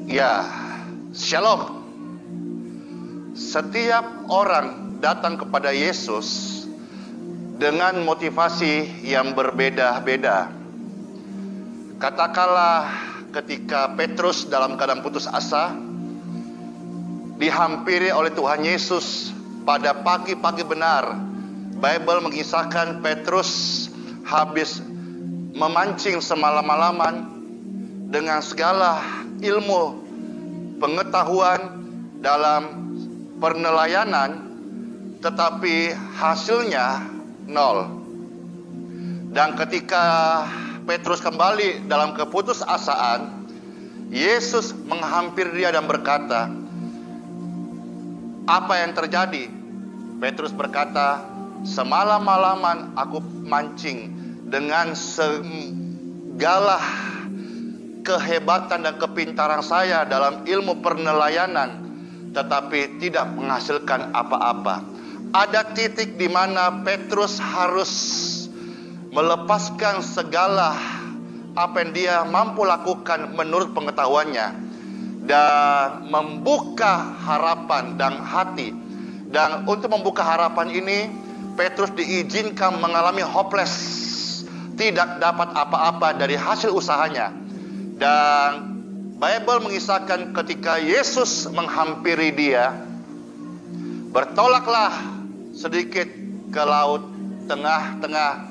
Ya, shalom. Setiap orang datang kepada Yesus dengan motivasi yang berbeda-beda. Katakanlah ketika Petrus dalam keadaan putus asa, dihampiri oleh Tuhan Yesus pada pagi-pagi benar. Bible mengisahkan Petrus habis memancing semalam-malaman dengan segala ilmu pengetahuan dalam penelayanan, tetapi hasilnya nol. Dan ketika Petrus kembali dalam keputusasaan, Yesus menghampiri dia dan berkata, "Apa yang terjadi?" Petrus berkata, "Semalam-malaman aku mancing dengan segala kehebatan dan kepintaran saya dalam ilmu penelayanan, tetapi tidak menghasilkan apa-apa." Ada titik di mana Petrus harus melepaskan segala apa yang dia mampu lakukan menurut pengetahuannya dan membuka harapan dan hati. Dan untuk membuka harapan ini, Petrus diizinkan mengalami hopeless, tidak dapat apa-apa dari hasil usahanya. Dan Bible mengisahkan ketika Yesus menghampiri dia, bertolaklah sedikit ke laut tengah-tengah.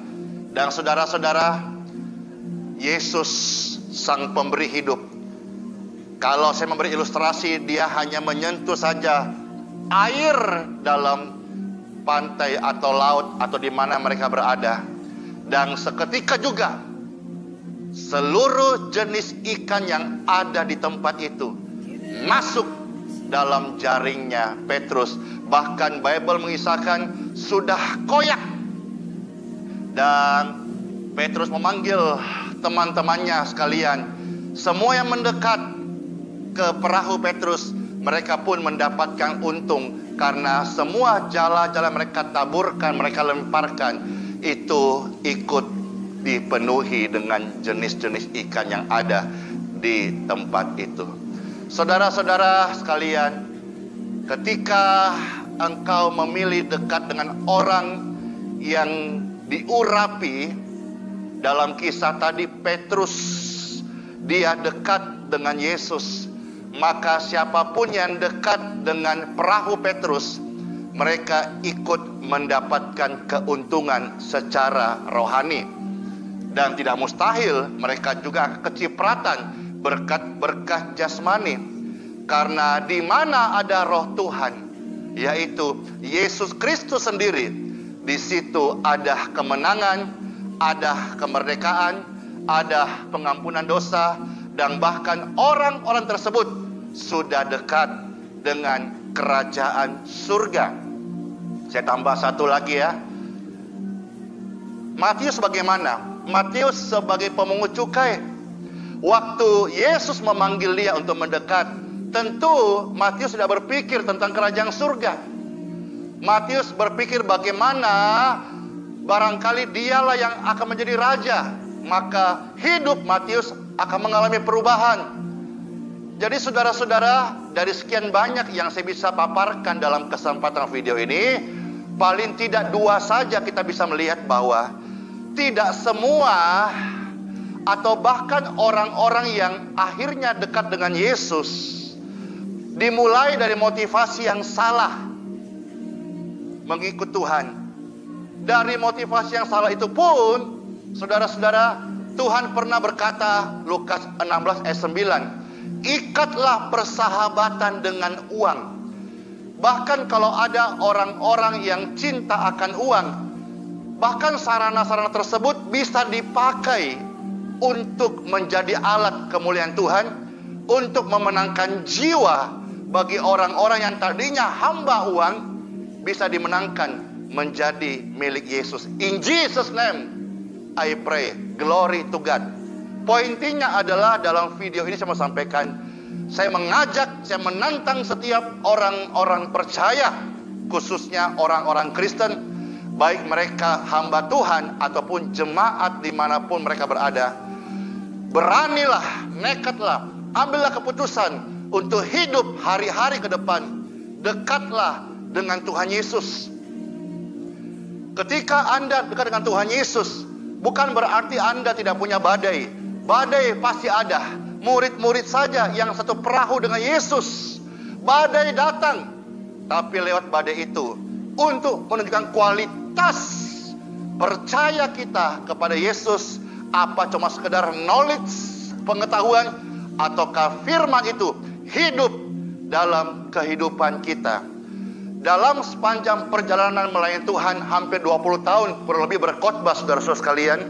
Dan saudara-saudara, Yesus sang pemberi hidup. Kalau saya memberi ilustrasi, dia hanya menyentuh saja air dalam pantai atau laut atau di mana mereka berada. Dan seketika juga seluruh jenis ikan yang ada di tempat itu masuk dalam jaringnya Petrus. Bahkan Bible mengisahkan sudah koyak. Dan Petrus memanggil teman-temannya sekalian. Semua yang mendekat ke perahu Petrus, mereka pun mendapatkan untung. Karena semua jala-jala mereka taburkan, mereka lemparkan, itu ikut dipenuhi dengan jenis-jenis ikan yang ada di tempat itu. Saudara-saudara sekalian, ketika engkau memilih dekat dengan orang yang diurapi, dalam kisah tadi Petrus, dia dekat dengan Yesus, maka siapapun yang dekat dengan perahu Petrus, mereka ikut mendapatkan keuntungan secara rohani. Dan tidak mustahil mereka juga kecipratan berkat-berkat jasmani. Karena di mana ada roh Tuhan, yaitu Yesus Kristus sendiri, di situ ada kemenangan, ada kemerdekaan, ada pengampunan dosa, dan bahkan orang-orang tersebut sudah dekat dengan kerajaan surga. Saya tambah satu lagi ya. Matius bagaimana? Matius sebagai pemungut cukai. Waktu Yesus memanggil dia untuk mendekat, tentu Matius sudah berpikir tentang kerajaan surga. Matius berpikir bagaimana barangkali dialah yang akan menjadi raja. Maka hidup Matius akan mengalami perubahan. Jadi saudara-saudara, dari sekian banyak yang saya bisa paparkan dalam kesempatan video ini, paling tidak dua saja kita bisa melihat bahwa tidak semua atau bahkan orang-orang yang akhirnya dekat dengan Yesus dimulai dari motivasi yang salah mengikut Tuhan. Dari motivasi yang salah itu pun, saudara-saudara, Tuhan pernah berkata, Lukas 16 ayat 9, ikatlah persahabatan dengan uang. Bahkan kalau ada orang-orang yang cinta akan uang, bahkan sarana-sarana tersebut bisa dipakai untuk menjadi alat kemuliaan Tuhan, untuk memenangkan jiwa bagi orang-orang yang tadinya hamba uang, bisa dimenangkan menjadi milik Yesus. In Jesus name I pray, glory to God. Pointinya adalah dalam video ini saya mau sampaikan, saya mengajak, saya menantang setiap orang-orang percaya, khususnya orang-orang Kristen, baik mereka hamba Tuhan ataupun jemaat dimanapun mereka berada. Beranilah, nekatlah ambillah keputusan untuk hidup hari-hari ke depan. Dekatlah dengan Tuhan Yesus. Ketika Anda dekat dengan Tuhan Yesus, bukan berarti Anda tidak punya badai. Badai pasti ada. Murid-murid saja yang satu perahu dengan Yesus. Badai datang, tapi lewat badai itu untuk menunjukkan kualitas percaya kita kepada Yesus. Apa cuma sekedar knowledge, pengetahuan, ataukah firman itu hidup dalam kehidupan kita. Dalam sepanjang perjalanan melayani Tuhan hampir 20 tahun kurang lebih berkhotbah, saudara-saudara sekalian,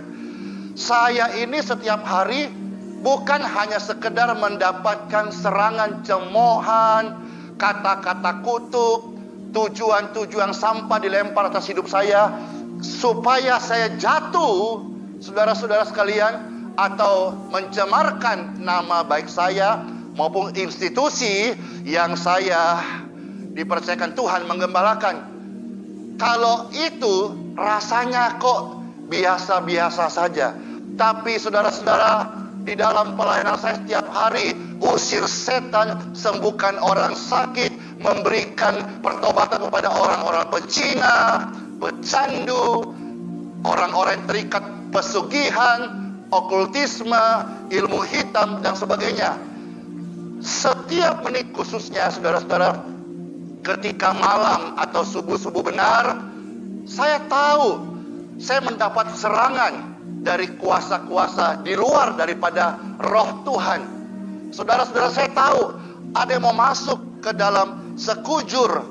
saya ini setiap hari bukan hanya sekedar mendapatkan serangan cemoohan, kata-kata kutuk, tujuan-tujuan sampah dilempar atas hidup saya supaya saya jatuh, saudara-saudara sekalian, atau mencemarkan nama baik saya maupun institusi yang saya dipercayakan Tuhan menggembalakan. Kalau itu rasanya kok biasa-biasa saja. Tapi saudara-saudara, di dalam pelayanan saya setiap hari, usir setan, sembuhkan orang sakit, memberikan pertobatan kepada orang-orang pecina, pecandu, orang-orang yang terikat pesugihan, okultisme, ilmu hitam, dan sebagainya. Setiap menit khususnya saudara-saudara, ketika malam atau subuh-subuh benar, saya tahu saya mendapat serangan dari kuasa-kuasa di luar daripada roh Tuhan. Saudara-saudara, saya tahu ada yang mau masuk ke dalam sekujur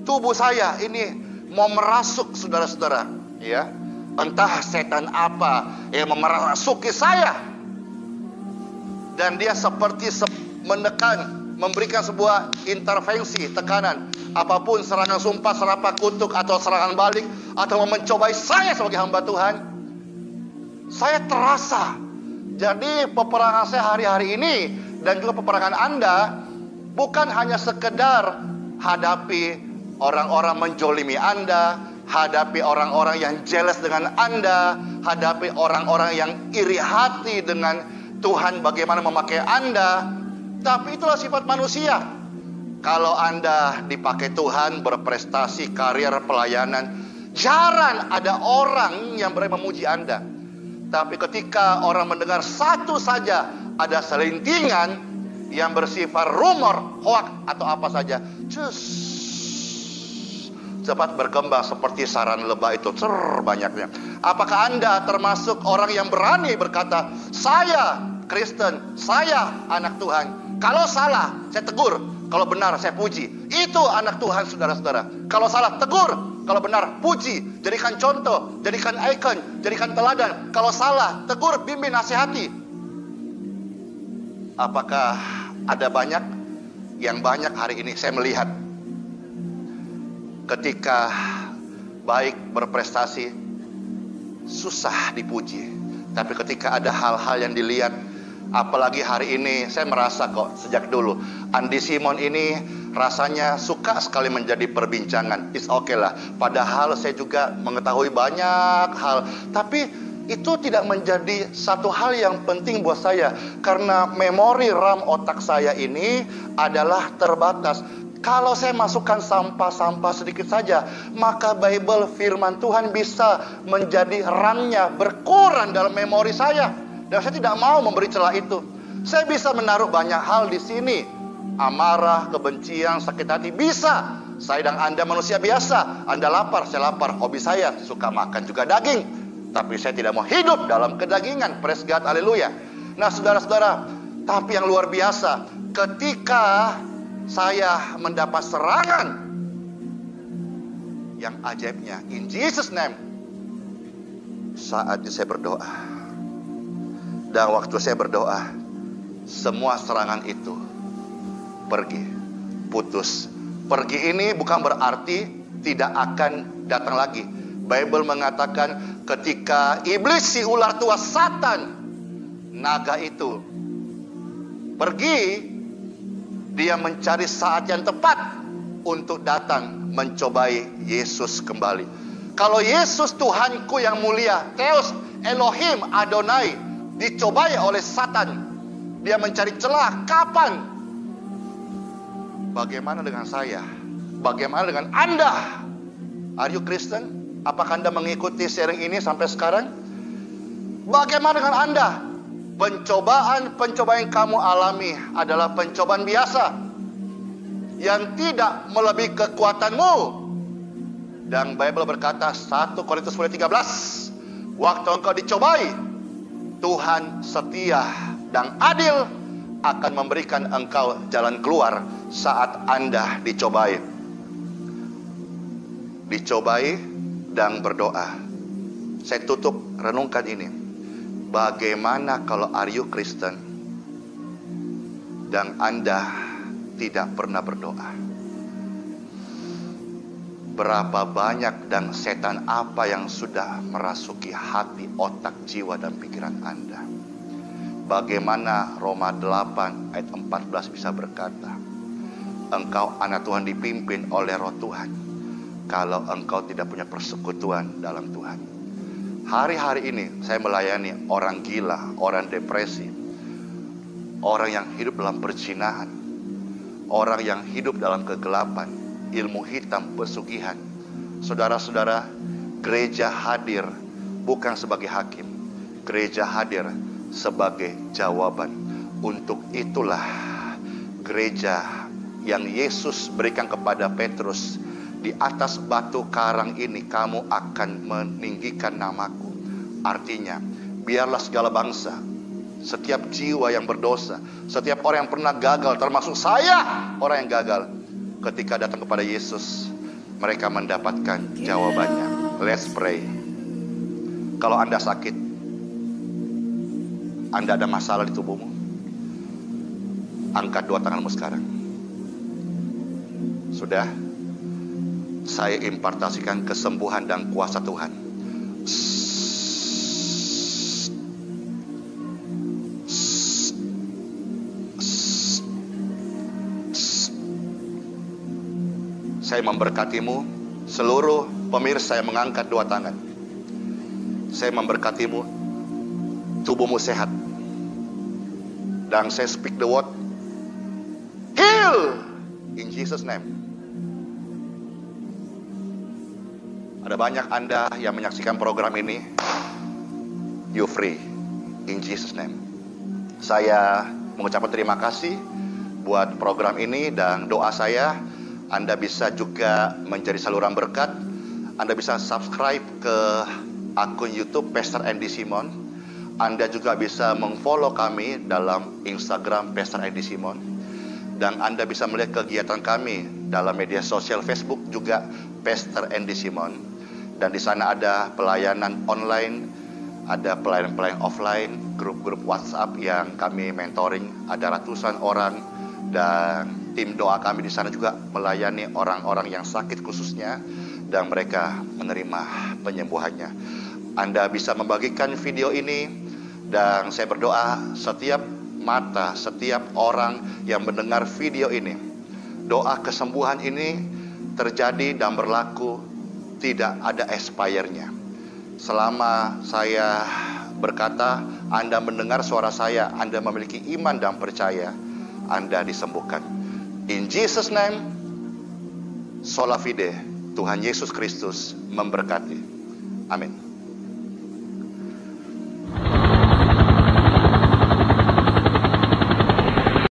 tubuh saya ini, mau merasuk, saudara-saudara, ya. Entah setan apa yang memasuki saya, dan dia seperti menekan, memberikan sebuah intervensi, tekanan, apapun, serangan sumpah, serapah, kutuk, atau serangan balik, atau mencobai saya sebagai hamba Tuhan. Saya terasa. Jadi peperangan saya hari-hari ini dan juga peperangan Anda bukan hanya sekedar hadapi orang-orang menjolimi Anda, hadapi orang-orang yang jealous dengan Anda, hadapi orang-orang yang iri hati dengan Tuhan bagaimana memakai Anda. Tapi itulah sifat manusia. Kalau Anda dipakai Tuhan, berprestasi, karier, pelayanan, jarang ada orang yang berani memuji Anda. Tapi ketika orang mendengar satu saja ada selintingan yang bersifat rumor, hoak, atau apa saja, cepat berkembang seperti sarang lebah itu, banyaknya. Apakah Anda termasuk orang yang berani berkata, saya Kristen, saya anak Tuhan? Kalau salah, saya tegur. Kalau benar, saya puji. Itu anak Tuhan, saudara-saudara. Kalau salah, tegur. Kalau benar, puji. Jadikan contoh, jadikan ikon, jadikan teladan. Kalau salah, tegur, bimbing, nasihati. Apakah ada banyak? Yang banyak hari ini saya melihat, ketika baik berprestasi, susah dipuji. Tapi ketika ada hal-hal yang dilihat, apalagi hari ini, saya merasa kok sejak dulu, Andi Simon ini rasanya suka sekali menjadi perbincangan. It's okay lah. Padahal saya juga mengetahui banyak hal. Tapi itu tidak menjadi satu hal yang penting buat saya. Karena memori RAM otak saya ini adalah terbatas. Kalau saya masukkan sampah-sampah sedikit saja, maka Bible, firman Tuhan bisa menjadi RAM-nya berkurang dalam memori saya. Dan saya tidak mau memberi celah itu. Saya bisa menaruh banyak hal di sini. Amarah, kebencian, sakit hati, bisa. Saya dan Anda manusia biasa. Anda lapar, saya lapar. Hobi saya suka makan juga daging. Tapi saya tidak mau hidup dalam kedagingan. Praise God, haleluya. Nah saudara-saudara, tapi yang luar biasa, ketika saya mendapat serangan yang ajaibnya, in Jesus name, saatnya saya berdoa. Dan waktu saya berdoa, semua serangan itu pergi, putus. Pergi ini bukan berarti tidak akan datang lagi. Bible mengatakan ketika iblis, si ular tua Satan, naga itu pergi, dia mencari saat yang tepat untuk datang mencobai Yesus kembali. Kalau Yesus Tuhanku yang mulia, Theos, Elohim, Adonai, dicobai oleh Satan, Dia mencari celah. Kapan? Bagaimana dengan saya? Bagaimana dengan Anda? Are you Kristen? Apakah Anda mengikuti sharing ini sampai sekarang? Bagaimana dengan Anda? Pencobaan-pencobaan yang kamu alami adalah pencobaan biasa yang tidak melebihi kekuatanmu. Dan Bible berkata 1 Korintus 10:13, waktu engkau dicobai, Tuhan setia dan adil akan memberikan engkau jalan keluar saat Anda dicobai. Dicobai dan berdoa. Saya tutup renungkan ini. Bagaimana kalau are you Kristen dan Anda tidak pernah berdoa? Berapa banyak dan setan apa yang sudah merasuki hati, otak, jiwa, dan pikiran Anda? Bagaimana Roma 8 ayat 14 bisa berkata, engkau anak Tuhan dipimpin oleh roh Tuhan, kalau engkau tidak punya persekutuan dalam Tuhan. Hari-hari ini saya melayani orang gila, orang depresi, orang yang hidup dalam perzinahan, orang yang hidup dalam kegelapan, ilmu hitam, pesugihan. Saudara-saudara, gereja hadir bukan sebagai hakim, gereja hadir sebagai jawaban. Untuk itulah gereja yang Yesus berikan kepada Petrus, di atas batu karang ini kamu akan meninggikan namaku. Artinya, biarlah segala bangsa, setiap jiwa yang berdosa, setiap orang yang pernah gagal, termasuk saya, orang yang gagal, ketika datang kepada Yesus, mereka mendapatkan jawabannya. Let's pray. Kalau Anda sakit, Anda ada masalah di tubuhmu, angkat dua tanganmu sekarang. Sudah? Saya impartasikan kesembuhan dan kuasa Tuhan. Saya memberkatimu. Seluruh pemirsa yang mengangkat dua tangan, saya memberkatimu. Tubuhmu sehat. Dan saya speak the word heal in Jesus name. Ada banyak Anda yang menyaksikan program ini, you free in Jesus name. Saya mengucapkan terima kasih buat program ini, dan doa saya Anda bisa juga menjadi saluran berkat. Anda bisa subscribe ke akun YouTube Pastor Andy Simon. Anda juga bisa mengfollow kami dalam Instagram Pastor Andy Simon. Dan Anda bisa melihat kegiatan kami dalam media sosial Facebook juga Pastor Andy Simon. Dan di sana ada pelayanan online, ada pelayanan offline, grup-grup WhatsApp yang kami mentoring, ada ratusan orang, dan tim doa kami di sana juga melayani orang-orang yang sakit khususnya, dan mereka menerima penyembuhannya. Anda bisa membagikan video ini, dan saya berdoa setiap mata, setiap orang yang mendengar video ini, doa kesembuhan ini terjadi dan berlaku, tidak ada expire-nya. Selama saya berkata, Anda mendengar suara saya, Anda memiliki iman dan percaya, Anda disembuhkan. In Jesus name, sola fide, Tuhan Yesus Kristus memberkati. Amin.